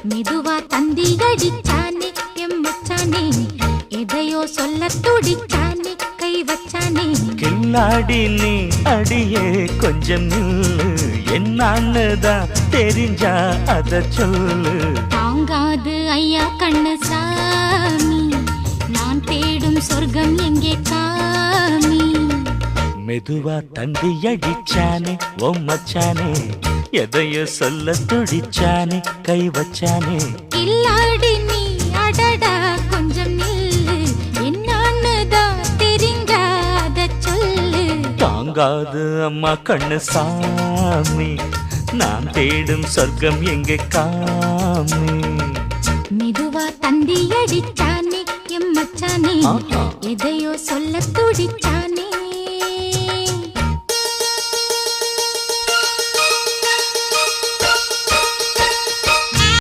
மெதுவா தந்தி அடிச்சானே எம்மச்சானே எதையோ சொல்ல துடிச்சானே கை வச்சானே கில்லாடி நீ அடியே கொஞ்சம் நில்லு என்னான்னுதான் தெரிஞ்சா அத சொல்லு தாங்காது ஐயா கண்ணு சாமி நான் தேடும் சொர்க்கம் எங்கே காமி மெதுவா தந்தி அடிச்சானே ஓ மச்சானே எதையோ சொல்ல துடிச்சானே கை வச்சானே கில்லாடி நீ அடடா கொஞ்சம் நில்லு என்னான்னுதான் தெரிஞ்சாத சொல்லு தாங்காது அம்மா கண்ணு சாமி நான் தேடும் சொர்க்கம் எங்கே காமி மெதுவா தந்தி அடிச்சானே எம்மச்சானே எதையோ சொல்ல துடிச்சானே